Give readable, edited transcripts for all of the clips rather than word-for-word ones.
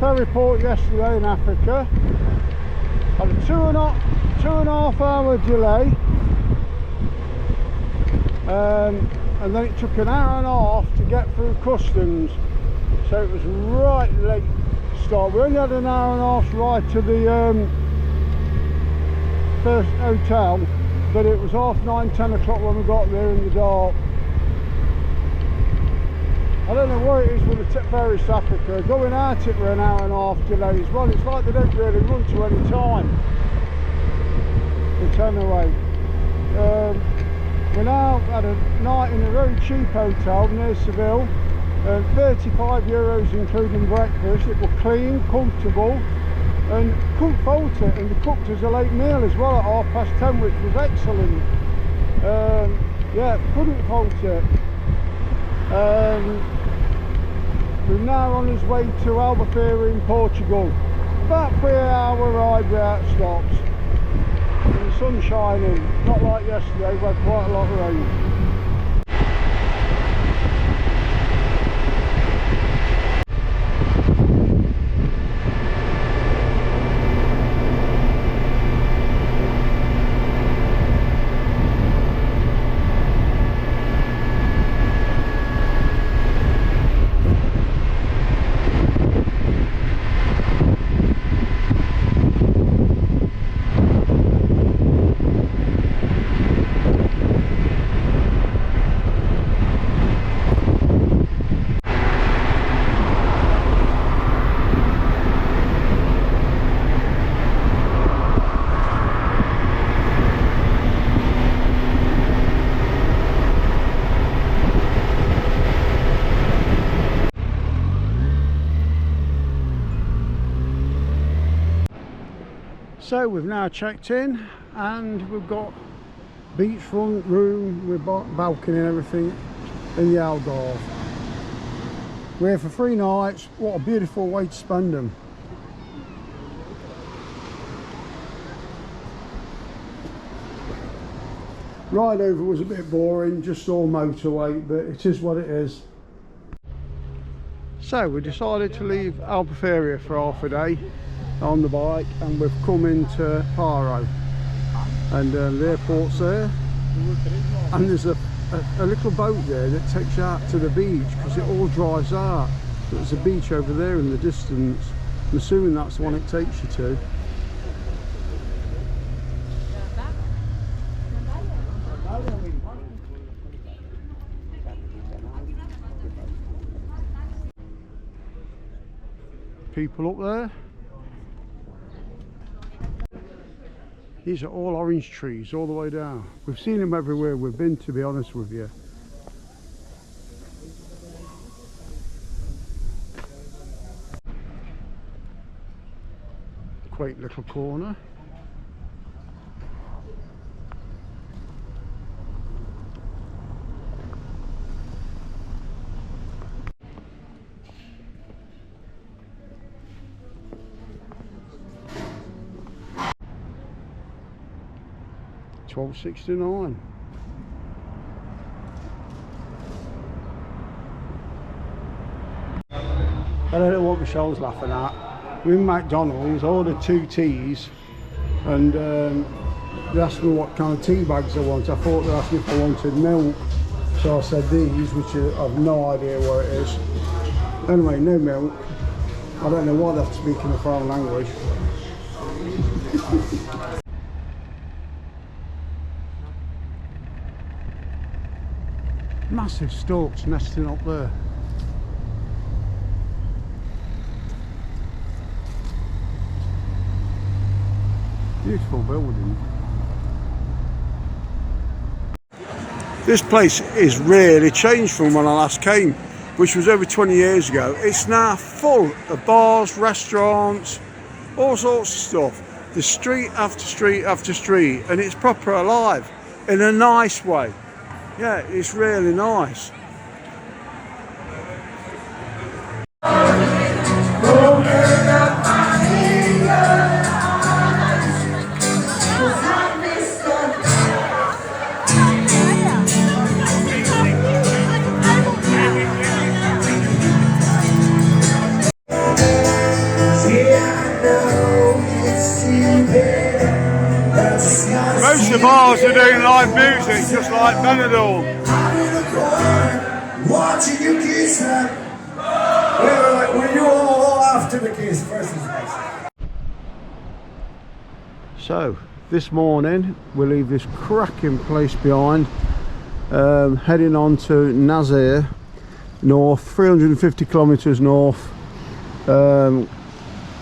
ferry port yesterday in Africa. Had a two and a half hour delay, and then it took an hour and a half to get through customs, so it was right late start. We only had an hour and a half ride to the first hotel, but it was 9:30, 10 o'clock when we got there in the dark. I don't know what it is with the ferries to Africa. Going out it were an hour and a half delay as well. It's like they don't really run to any time. They turn away. We now had a night in a very cheap hotel near Seville. 35 euros including breakfast. It was clean, comfortable, and couldn't fault it. And they cooked us a late meal as well at 10:30, which was excellent. Yeah, couldn't fault it. We're now on his way to Albufeira in Portugal. About 3-hour ride without stops. And the sun's shining, not like yesterday, we had quite a lot of rain. So we've now checked in and we've got beachfront room with balcony and everything in the Algarve. We're here for 3 nights. What a beautiful way to spend them. Ride over was a bit boring, just all motorway, but it is what it is. So we decided to leave Albufeira for half a day on the bike, and we've come into Faro, and the airport's there, and there's a little boat there that takes you out to the beach because it all dries out. So there's a beach over there in the distance. I'm assuming that's the one it takes you to. People up there. These are all orange trees all the way down. We've seen them everywhere we've been, to be honest with you. Quaint little corner. $12.69. I don't know what Michelle's laughing at. We're in McDonald's, ordered 2 teas, and they asked me what kind of tea bags I want. I thought they asked me if I wanted milk, so I said these, which I've no idea what it is. Anyway, no milk. I don't know why they're speaking a foreign language. Massive storks nesting up there. Beautiful building. This place is really changed from when I last came, which was over 20 years ago. It's now full of bars, restaurants, all sorts of stuff. There's street after street after street, and it's proper alive in a nice way. Yeah, it's really nice. Most of ours are doing live music, just like Benidorm. Watching you kiss them. Were you all after the kiss first? So this morning we leave this cracking place behind, heading on to Nazare, north, 350 kilometers north,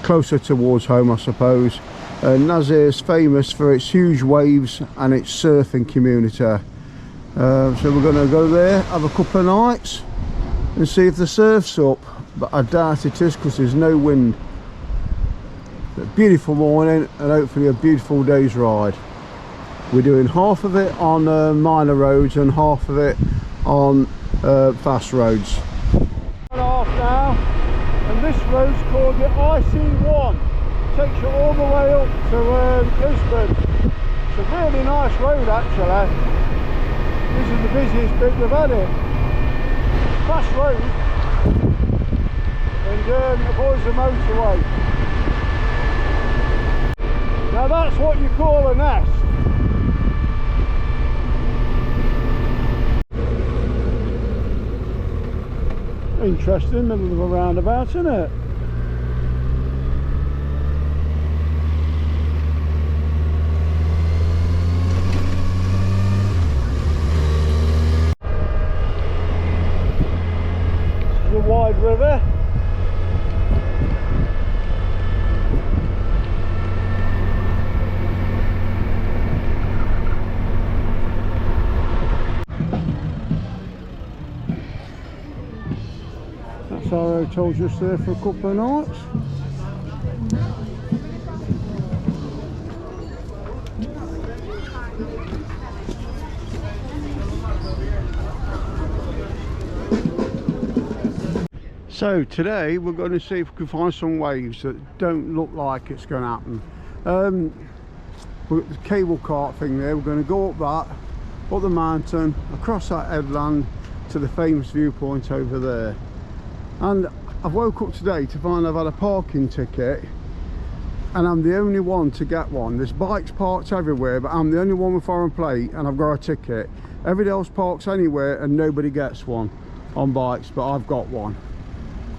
closer towards home I suppose. Nazare is famous for its huge waves and its surfing community. So we're going to go there, have a couple of nights and see if the surf's up, but I doubt it is because there's no wind. A beautiful morning and hopefully a beautiful day's ride. We're doing half of it on minor roads and half of it on fast roads. 1.5 now, and this road's called the IC1. Takes you all the way up to Lisbon. It's a really nice road actually. This is the busiest bit they've had it. Fast road and avoids the motorway. Now that's what you call a nest. Interesting, middle of a roundabout, isn't it? Wide river. That's our hotel just there for a couple of nights. So today we're going to see if we can find some waves that don't look like it's going to happen. We've got the cable cart thing there. We're going to go up that, up the mountain, across that headland to the famous viewpoint over there. And I woke up today to find I've had a parking ticket and I'm the only one to get one. There's bikes parked everywhere, but I'm the only one with foreign plate and I've got a ticket. Everybody else parks anywhere and nobody gets one on bikes, but I've got one.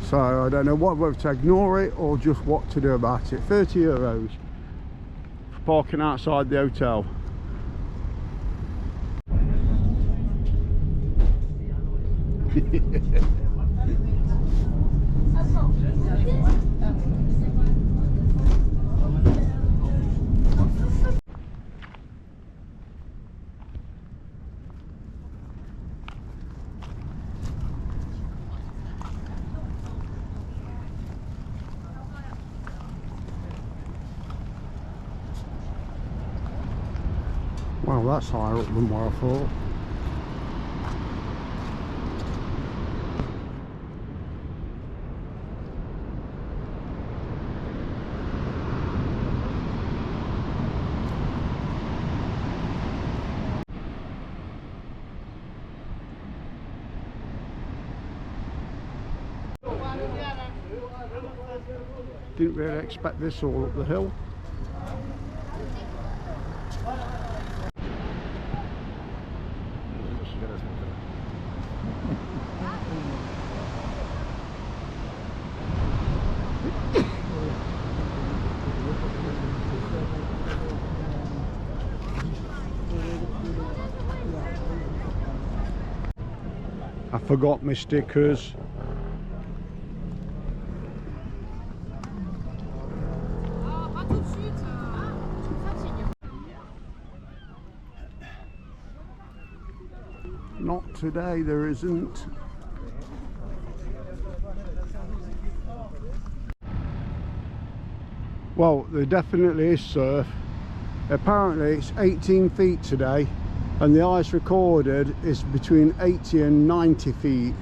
So I don't know whether to ignore it or just what to do about it. €30 for parking outside the hotel. Well, that's higher up than what I thought. Didn't really expect this all up the hill. I forgot my stickers. Not today, there isn't. Well, there definitely is surf. Apparently it's 18 feet today and the ice recorded is between 80 and 90 feet.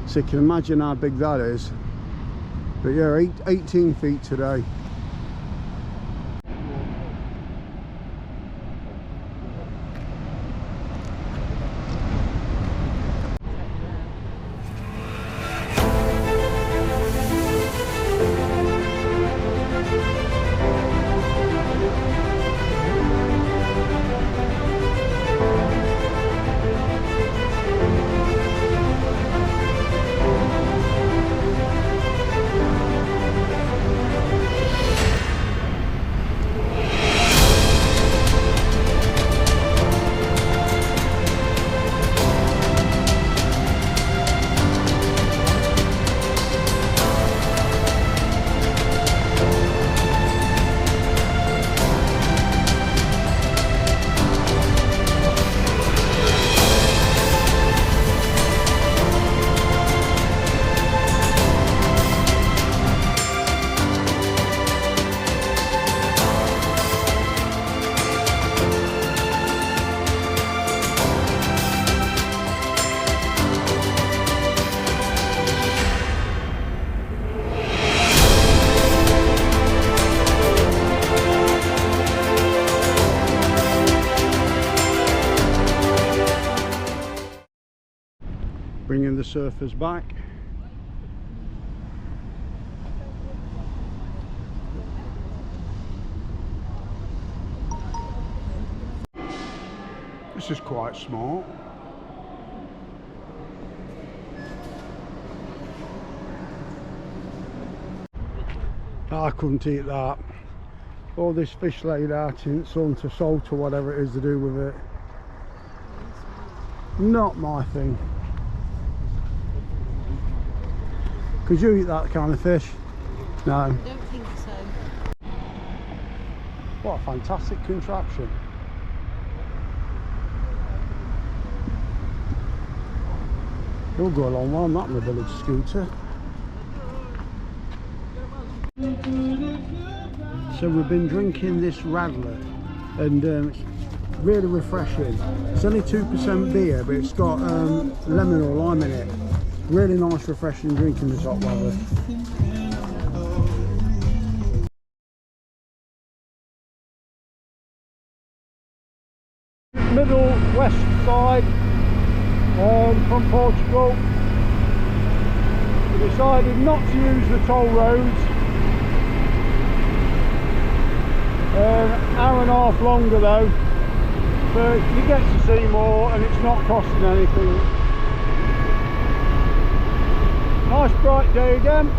So you can imagine how big that is. But yeah, 18 feet today. bringing the surfers back. This is quite smart. I couldn't eat that. All this fish laid out in sun to salt or whatever it is to do with it. Not my thing. Could you eat that kind of fish? No. I don't think so. What a fantastic contraption. It'll go a long way on that mobility scooter. So we've been drinking this Radler, and it's really refreshing. It's only 2% beer, but it's got lemon or lime in it. Really nice, refreshing drink in this hot weather. Middle west side from Portugal. We decided not to use the toll roads. Hour and a half longer though, so you get to see more and it's not costing anything. Nice bright day again.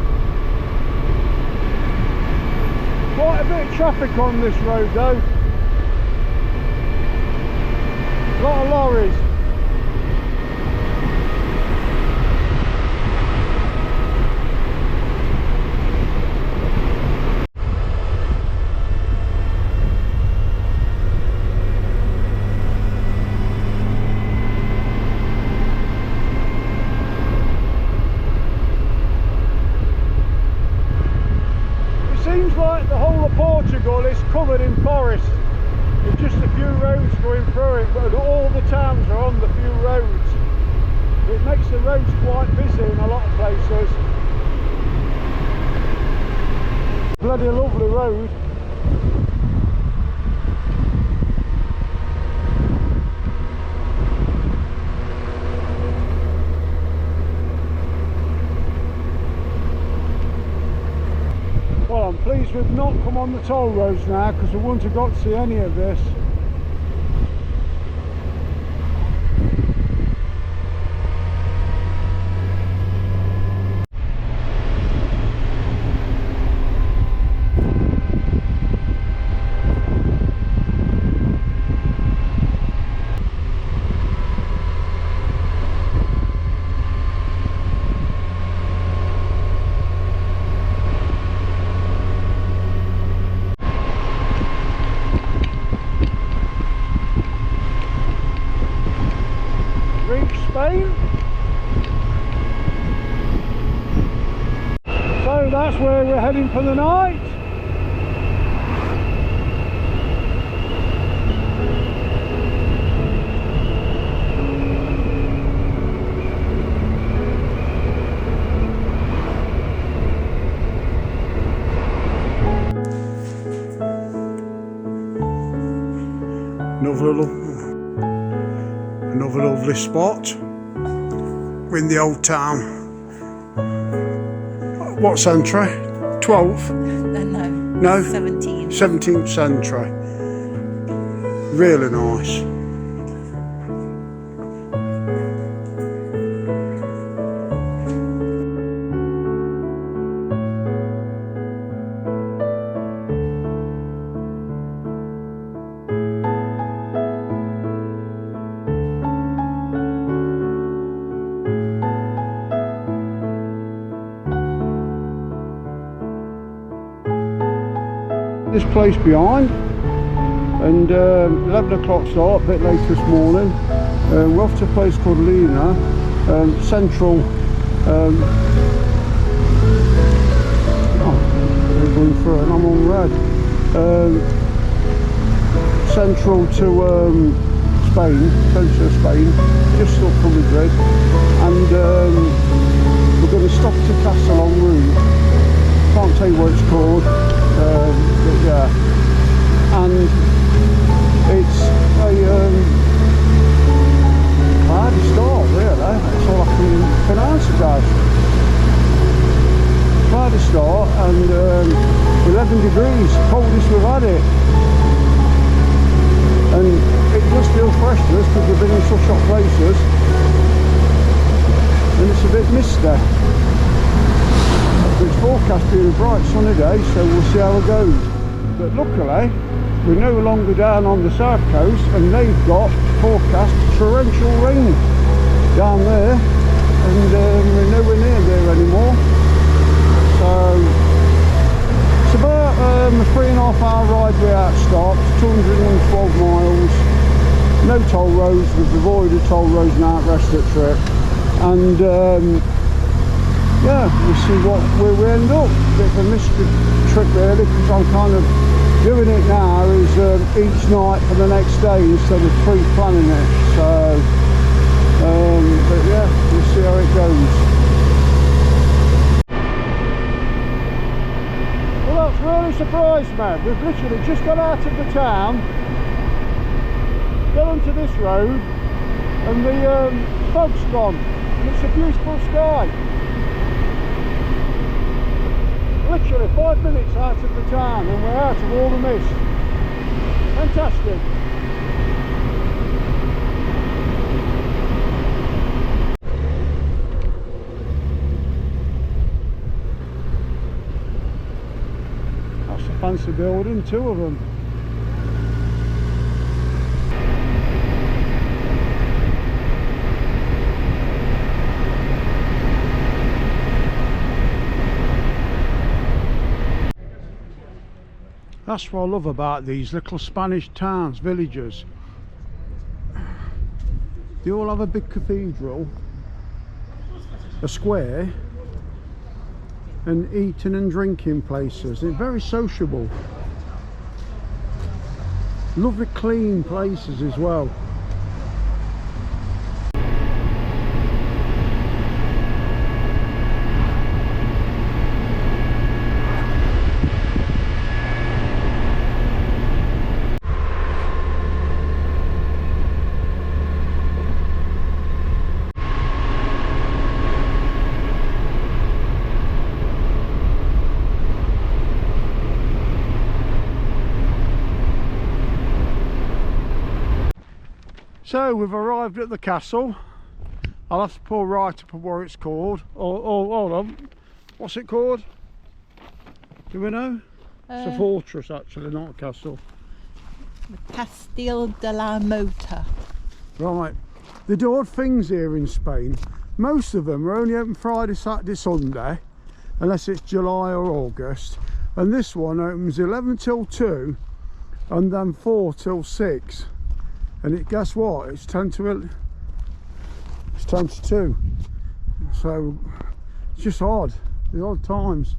Quite a bit of traffic on this road though. A lot of lorries. Like the whole of Portugal is covered in forest. There's just a few roads going through it, but all the towns are on the few roads. It makes the roads quite busy in a lot of places. Bloody lovely road. Well, I'm pleased we've not come on the toll roads now, because we wouldn't have got to see any of this. Spain. So that's where we're heading for the night. Another lovely spot. We're in the old town. What century? 12th? No. 17th century. Really nice. This place behind, and 11 o'clock start, a bit late this morning. We're off to a place called Lena, central. We're going through it and I'm on red. Central to Spain, central of Spain, just up from Madrid, and we're going to stop to Castillo en route. Can't tell you what it's called. But yeah, and it's a hard start really, that's all I can bright sunny day, so we'll see how it goes. But luckily we're no longer down on the south coast, and they've got forecast torrential rain down there, and we're nowhere near there anymore. So it's about a 3.5 hour ride without stops, 212 miles, no toll roads. We've avoided toll roads now, rest of the trip, and yeah, we'll see where we end up. Bit of a mystery trip really, because I'm kind of doing it now is each night for the next day instead of pre-planning it. So but yeah, we'll see how it goes. Well, that's really surprised me. We've literally just got out of the town, got onto this road, and the fog's gone, and it's a beautiful sky. Literally 5 minutes out of the town and we're out of all the mist. Fantastic. That's a fancy building, 2 of them. That's what I love about these little Spanish towns, villages. They all have a big cathedral, a square, and eating and drinking places. They're very sociable. Lovely clean places as well. So we've arrived at the castle. I'll have to pull right up on what it's called. Oh, hold on. What's it called? Do we know? It's a fortress actually, not a castle. The Castillo de la Mota. Right. They do odd things here in Spain. Most of them are only open Friday, Saturday, Sunday, unless it's July or August. And this one opens 11 till 2 and then 4 till 6. And guess what? It's 10 to 2. So it's just odd, the odd times.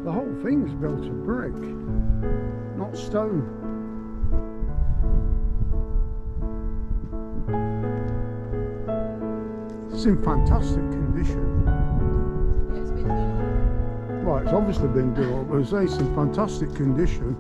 The whole thing's built of brick, not stone. It's in fantastic condition. Right, it's obviously been done up, but it's in fantastic condition.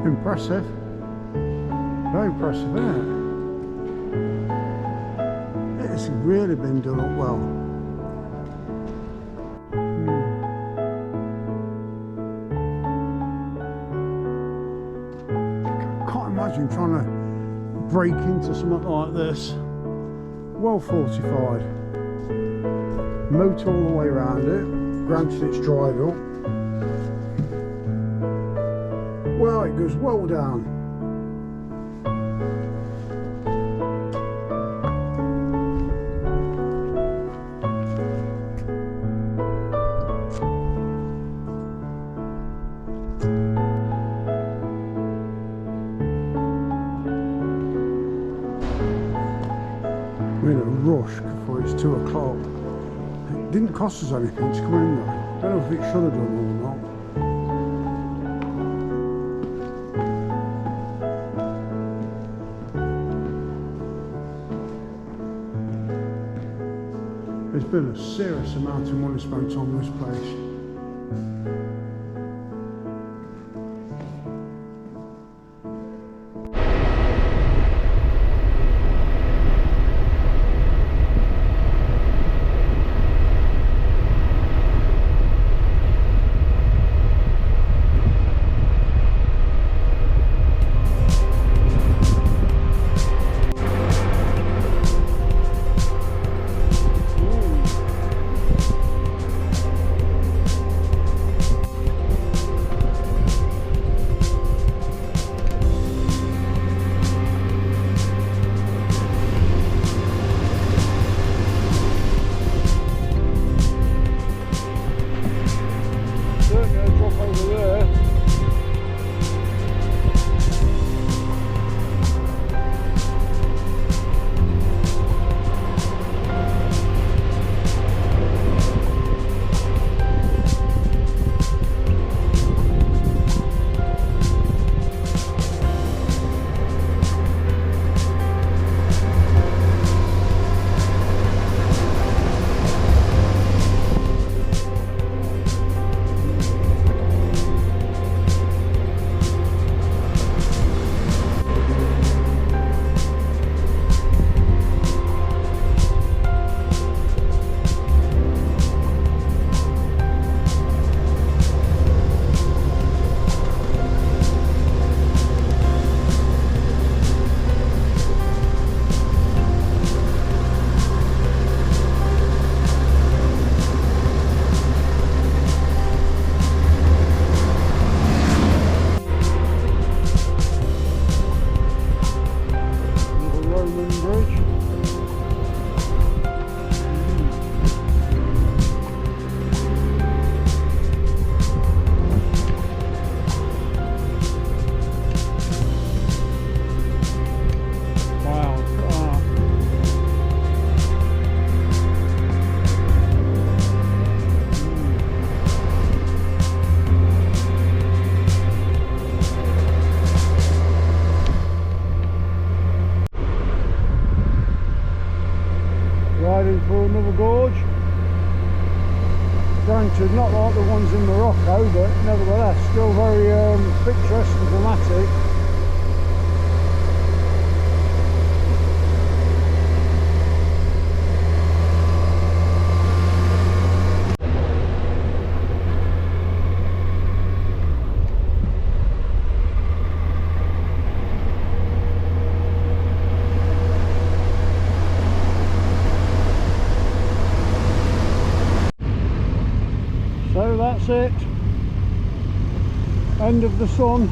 Impressive. Very impressive, isn't it? It's really been done up well. Can't imagine trying to break into something like this. Well fortified. Moat all the way around it. Granted it's dried up. Well, it goes well down. We're in a rush before it's 2 o'clock. It didn't cost us anything to come in though. Don't know if it should have done or not. There's been a serious amount of money spent on this place. for another gorge. Granted, not like the ones in Morocco, but nevertheless, still very picturesque and dramatic. So that's it, end of the sun.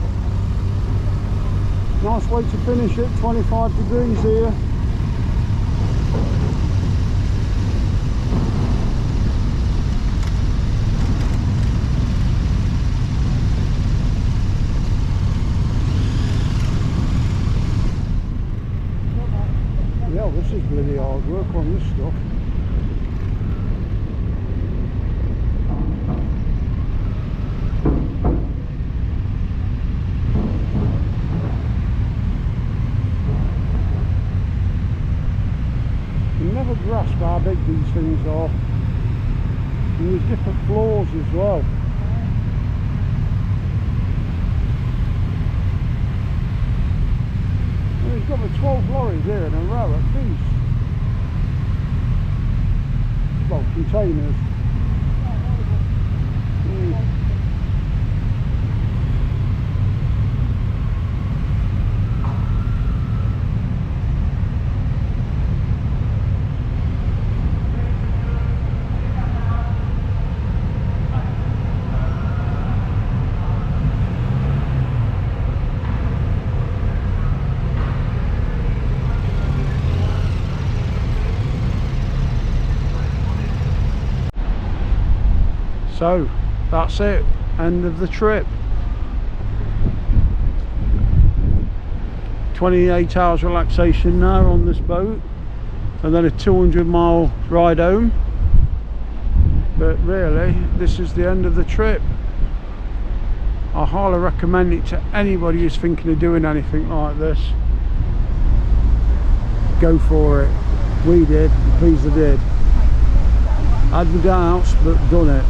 Nice way to finish it, 25 degrees here. Yeah, this is bloody hard work on this stuff. Never grasp how big these things are, and there's different floors as well. And he's got the 12 lorries here in a row at least. Well, containers. So that's it, end of the trip. 28 hours relaxation now on this boat, and then a 200-mile ride home. But really, this is the end of the trip. I highly recommend it to anybody who's thinking of doing anything like this. Go for it. We did, I'm pleased I did. Had my doubts, but done it.